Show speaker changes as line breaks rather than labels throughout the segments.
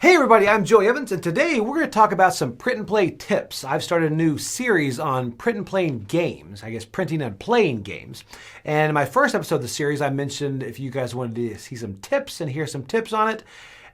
Hey everybody, I'm Joey Evans, and today we're going to talk about some print and play tips. I've started a new series on print and playing games, printing and playing games. And in my first episode of the series, I mentioned if you guys wanted to see some tips and hear some tips on it.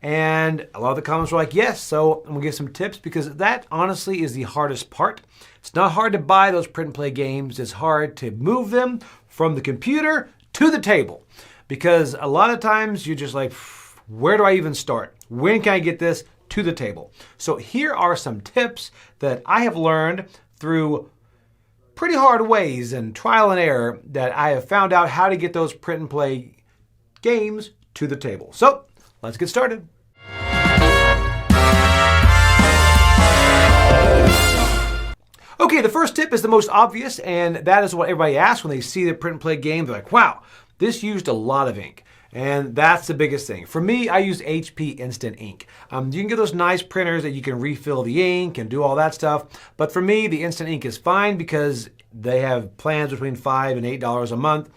And a lot of the comments were like, yes, so I'm going to give some tips because that honestly is the hardest part. It's not hard to buy those print and play games. It's hard to move them from the computer to the table because a lot of times you're just like, where do I even start? When can I get this to the table? So here are some tips that I have learned through pretty hard ways and trial and error that I have found out how to get those print and play games to the table. So let's get started. Okay, the first tip is the most obvious, and that is what everybody asks when they see the print and play game. They're like, wow, this used a lot of ink. And that's the biggest thing. For me, I use HP Instant Ink. You can get those nice printers that you can refill the ink and do all that stuff. But for me, the Instant Ink is fine because they have plans between $5 and $8 a month.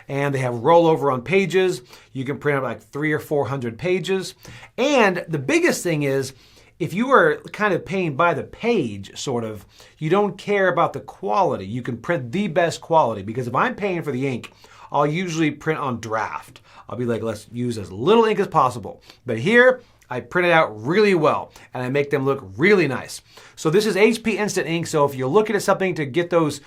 And they have rollover on pages. You can print out like 300 or 400 pages. And the biggest thing is, if you are kind of paying by the page, sort of, you don't care about the quality. You can print the best quality. Because if I'm paying for the ink, I'll usually print on draft. I'll be like, let's use as little ink as possible. But here, I print it out really well, and I make them look really nice. So this is HP Instant Ink, so if you're looking at something to get those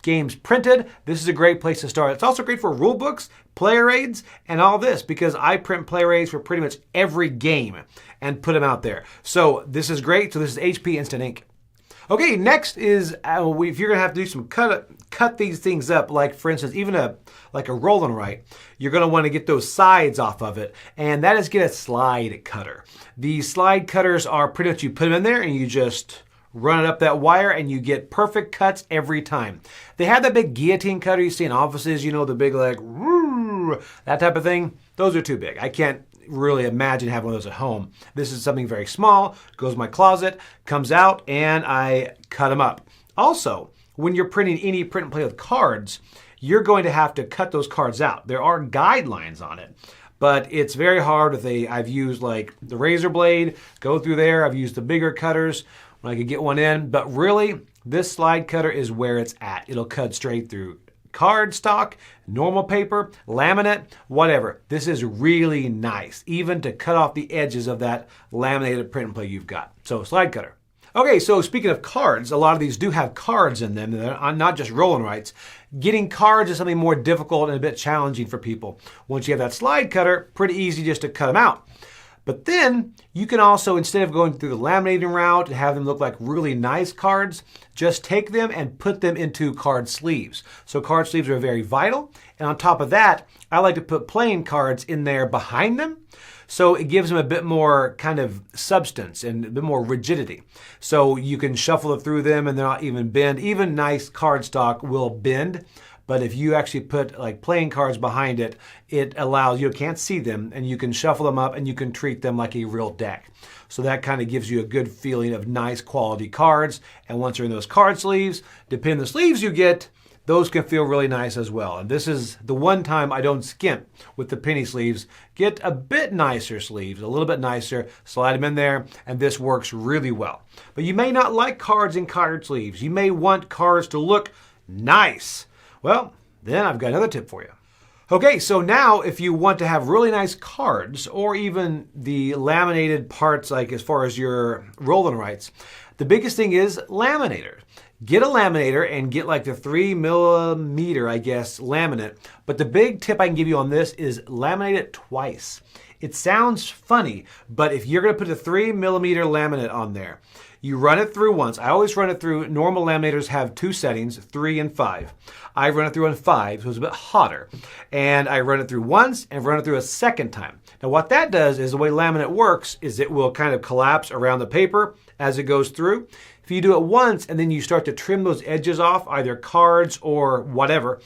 games printed, this is a great place to start. It's also great for rule books, player aids, and all this, because I print player aids for pretty much every game and put them out there. So this is great. So this is HP Instant Ink. Okay, next is if you're gonna have to do some cut these things up, like for instance, even like a roll and write, you're gonna want to get those sides off of it, and that is get a slide cutter. These slide cutters are pretty much you put them in there and you just run it up that wire and you get perfect cuts every time. They have that big guillotine cutter you see in offices, you know, the big like that type of thing. Those are too big. I can't really imagine having one of those at home. This is something very small, goes in my closet, comes out, and I cut them up. Also, when you're printing any print and play with cards, you're going to have to cut those cards out. There are guidelines on it, but it's very hard with I've used like the razor blade, go through there. I've used the bigger cutters when I could get one in, but really this slide cutter is where it's at. It'll cut straight through card stock, normal paper, laminate, whatever. This is really nice, even to cut off the edges of that laminated print and play you've got. So slide cutter. Okay, so speaking of cards, a lot of these do have cards in them. They're not just roll and writes. Getting cards is something more difficult and a bit challenging for people. Once you have that slide cutter, pretty easy just to cut them out. But then you can also, instead of going through the laminating route and have them look like really nice cards, just take them and put them into card sleeves. So card sleeves are very vital. And on top of that, I like to put playing cards in there behind them. So it gives them a bit more kind of substance and a bit more rigidity. So you can shuffle it through them and they're not even bend. Even nice cardstock will bend. But if you actually put like playing cards behind it, it allows you can't see them and you can shuffle them up and you can treat them like a real deck. So that kind of gives you a good feeling of nice quality cards. And once you're in those card sleeves, depending on the sleeves you get, those can feel really nice as well. And this is the one time I don't skimp with the penny sleeves. Get a bit nicer sleeves, a little bit nicer, slide them in there, and this works really well. But you may not like cards in card sleeves. You may want cards to look nice. Well, then I've got another tip for you. Okay, so now if you want to have really nice cards or even the laminated parts, like as far as your roll and writes, the biggest thing is laminator. Get a laminator and get like the 3mm, I guess, laminate. But the big tip I can give you on this is laminate it twice. It sounds funny, but if you're going to put a 3mm laminate on there, you run it through once. I always run it through. Normal laminators have two settings, 3 and 5. I run it through on 5, so it's a bit hotter. And I run it through once and run it through a second time. Now what that does is the way laminate works is it will kind of collapse around the paper as it goes through. If you do it once and then you start to trim those edges off, either cards or whatever,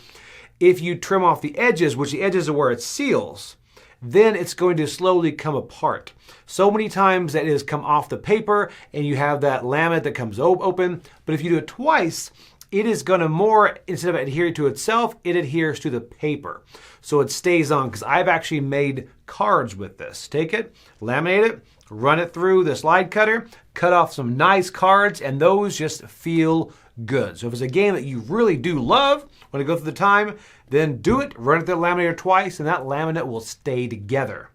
if you trim off the edges, which the edges are where it seals, then it's going to slowly come apart. So many times that it has come off the paper and you have that laminate that comes open, but if you do it twice, it is going to more, instead of adhering to itself, it adheres to the paper. So it stays on, because I've actually made cards with this. Take it, laminate it, run it through the slide cutter, cut off some nice cards, and those just feel good. So if it's a game that you really do love, want to go through the time, then do it, run it through the laminator twice, and that laminate will stay together.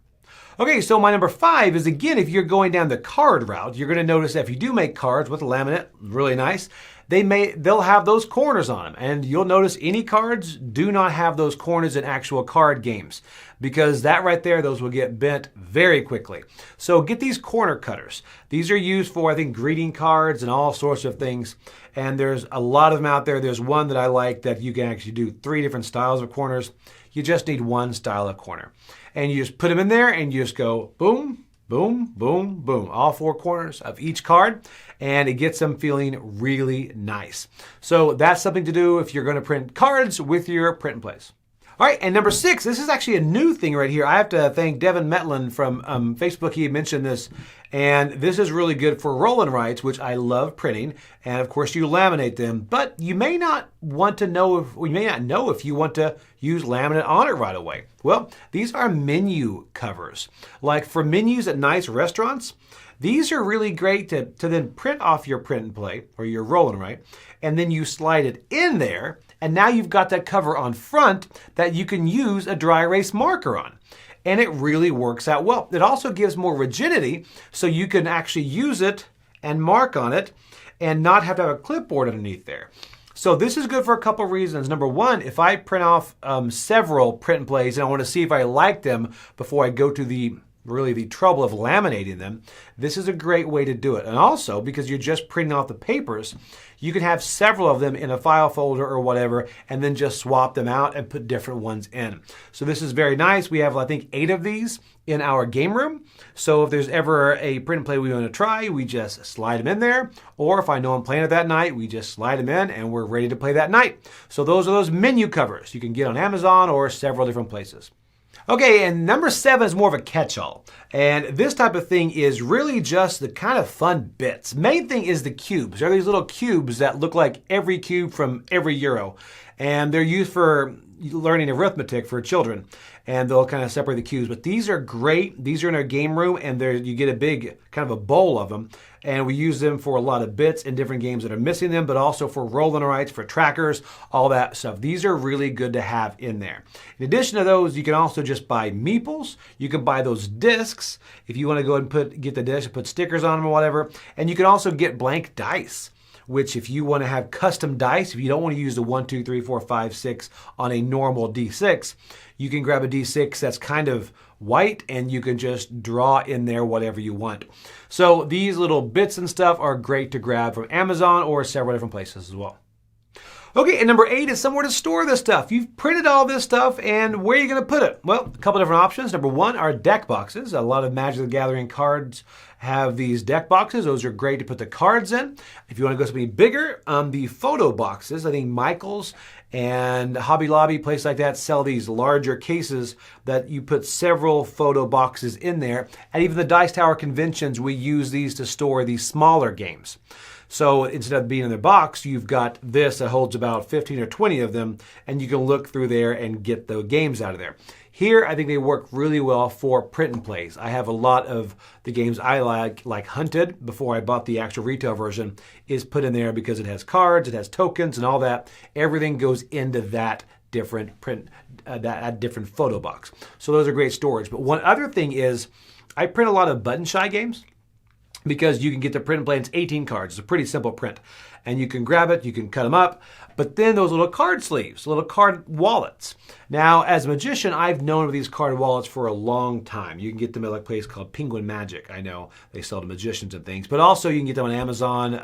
Okay, so my number 5 is, again, if you're going down the card route, you're going to notice that if you do make cards with a laminate, really nice, they'll have those corners on them. And you'll notice any cards do not have those corners in actual card games, because that right there, those will get bent very quickly. So get these corner cutters. These are used for, I think, greeting cards and all sorts of things. And there's a lot of them out there. There's one that I like that you can actually do 3 different styles of corners. You just need one style of corner. And you just put them in there and you just go boom, boom, boom, boom. All 4 corners of each card. And it gets them feeling really nice. So that's something to do if you're going to print cards with your print and plays. All right, and number 6, this is actually a new thing right here. I have to thank Devin Metlin from Facebook. He mentioned this, and this is really good for roll and writes, which I love printing. And of course, you laminate them, but you may not want to know if you want to use laminate on it right away. Well, these are menu covers. Like for menus at nice restaurants, these are really great to then print off your print and play or your roll and write, and then you slide it in there. And now you've got that cover on front that you can use a dry erase marker on. And it really works out well. It also gives more rigidity, so you can actually use it and mark on it and not have to have a clipboard underneath there. So this is good for a couple of reasons. Number 1, if I print off several print and plays and I want to see if I like them before I go to the trouble of laminating them, this is a great way to do it. And also, because you're just printing off the papers, you can have several of them in a file folder or whatever, and then just swap them out and put different ones in. So this is very nice. We have, I think, 8 of these in our game room. So if there's ever a print and play we want to try, we just slide them in there. Or if I know I'm playing it that night, we just slide them in and we're ready to play that night. So those are those menu covers you can get on Amazon or several different places. Okay, and number 7 is more of a catch-all. And this type of thing is really just the kind of fun bits. Main thing is the cubes. There are these little cubes that look like every cube from every Euro. And they're used for learning arithmetic for children. And they'll kind of separate the cubes. But these are great. These are in our game room, and you get a big kind of a bowl of them. And we use them for a lot of bits in different games that are missing them, but also for roll and writes, for trackers, all that stuff. These are really good to have in there. In addition to those, you can also just buy meeples. You can buy those discs if you want to go and get the disc and put stickers on them or whatever. And you can also get blank dice, which if you want to have custom dice, if you don't want to use the 1, 2, 3, 4, 5, 6 on a normal D6, you can grab a D6 that's kind of white and you can just draw in there whatever you want. So these little bits and stuff are great to grab from Amazon or several different places as well. Okay, and number 8 is somewhere to store this stuff. You've printed all this stuff, and where are you going to put it? Well, a couple different options. Number 1 are deck boxes. A lot of Magic the Gathering cards have these deck boxes. Those are great to put the cards in. If you want to go something bigger, the photo boxes, I think Michael's and Hobby Lobby, place like that, sell these larger cases that you put several photo boxes in there. And even the Dice Tower conventions, we use these to store these smaller games. So instead of being in their box, you've got this that holds about 15 or 20 of them, and you can look through there and get the games out of there. Here, I think they work really well for print and plays. I have a lot of the games I like Hunted, before I bought the actual retail version, is put in there because it has cards, it has tokens and all that. Everything goes into that different different photo box. So those are great storage. But one other thing is, I print a lot of button shy games, because you can get the print and play. It's 18 cards. It's a pretty simple print. And you can grab it, you can cut them up. But then those little card sleeves, little card wallets. Now, as a magician, I've known of these card wallets for a long time. You can get them at a place called Penguin Magic. I know they sell to magicians and things. But also you can get them on Amazon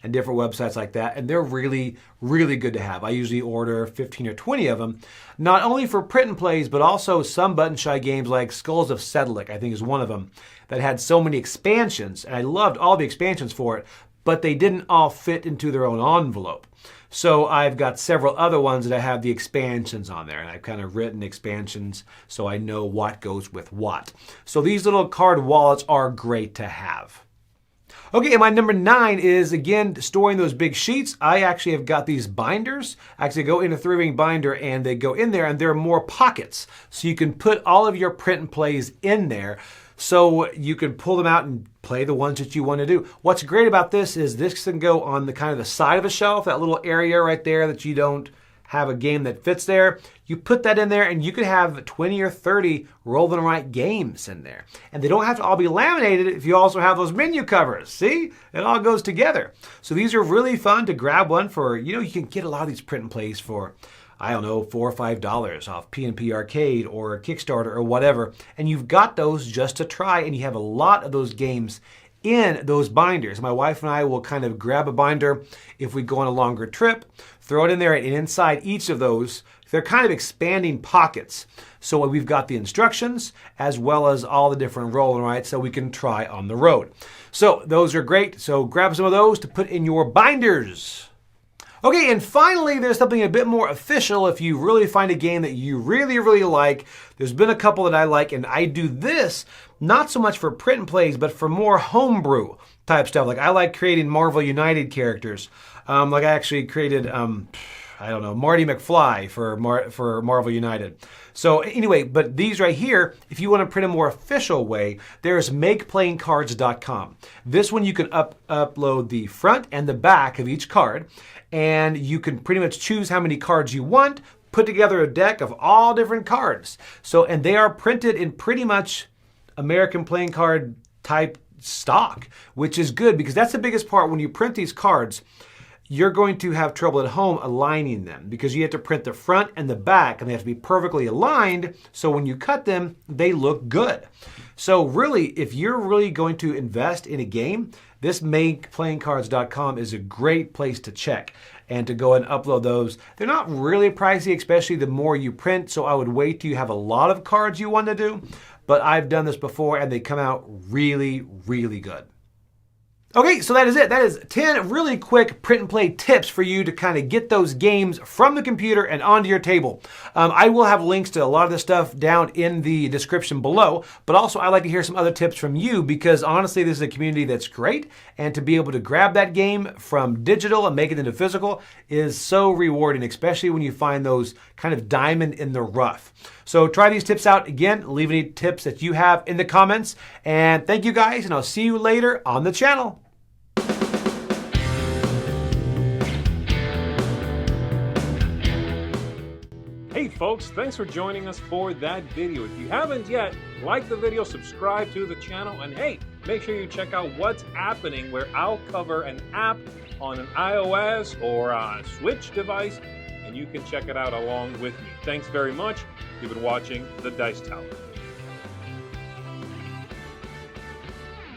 and different websites like that. And they're really, really good to have. I usually order 15 or 20 of them, not only for print and plays, but also some button shy games like Skulls of Sedlick, I think is one of them, that had so many expansions. And I loved all the expansions for it, but they didn't all fit into their own envelope. So I've got several other ones that have the expansions on there, and I've kind of written expansions so I know what goes with what. So these little card wallets are great to have. Okay, and my number 9 is, again, storing those big sheets. I actually have got these binders. I actually go in a 3-ring binder and they go in there, and there are more pockets. So you can put all of your print and plays in there so you can pull them out and play the ones that you want to do. What's great about this is this can go on the kind of the side of a shelf, that little area right there that you don't have a game that fits there. You put that in there and you could have 20 or 30 roll and write games in there. And they don't have to all be laminated if you also have those menu covers. See? It all goes together. So these are really fun to grab one for, you can get a lot of these print and plays for, I don't know, $4 or $5 off P&P Arcade or Kickstarter or whatever. And you've got those just to try, and you have a lot of those games in those binders. My wife and I will kind of grab a binder if we go on a longer trip, throw it in there, and inside each of those, they're kind of expanding pockets. So we've got the instructions as well as all the different roll and writes that we can try on the road. So those are great. So grab some of those to put in your binders. Okay, and finally, there's something a bit more official if you really find a game that you really, really like. There's been a couple that I like, and I do this not so much for print and plays, but for more homebrew type stuff. Like I like creating Marvel United characters. Like I actually created, I don't know, Marty McFly for Marvel United. So anyway, but these right here, if you want to print a more official way, there's MakePlayingCards.com. This one you can upload the front and the back of each card, and you can pretty much choose how many cards you want, put together a deck of all different cards. So, and they are printed in pretty much American playing card type stock, which is good because that's the biggest part when you print these cards. You're going to have trouble at home aligning them because you have to print the front and the back, and they have to be perfectly aligned so when you cut them, they look good. So really, if you're really going to invest in a game, this MakePlayingCards.com is a great place to check and to go and upload those. They're not really pricey, especially the more you print, so I would wait till you have a lot of cards you want to do, but I've done this before and they come out really, really good. Okay, so that is it. That is 10 really quick print and play tips for you to kind of get those games from the computer and onto your table. I will have links to a lot of this stuff down in the description below, but also I'd like to hear some other tips from you because honestly, this is a community that's great, and to be able to grab that game from digital and make it into physical is so rewarding, especially when you find those kind of diamond in the rough. So try these tips out. Again, leave any tips that you have in the comments. And thank you guys, and I'll see you later on the channel.
Hey folks, thanks for joining us for that video. If you haven't yet, like the video, subscribe to the channel, and hey, make sure you check out what's happening where I'll cover an app on an iOS or a Switch device, and you can check it out along with me. Thanks very much. You've been watching The Dice Tower.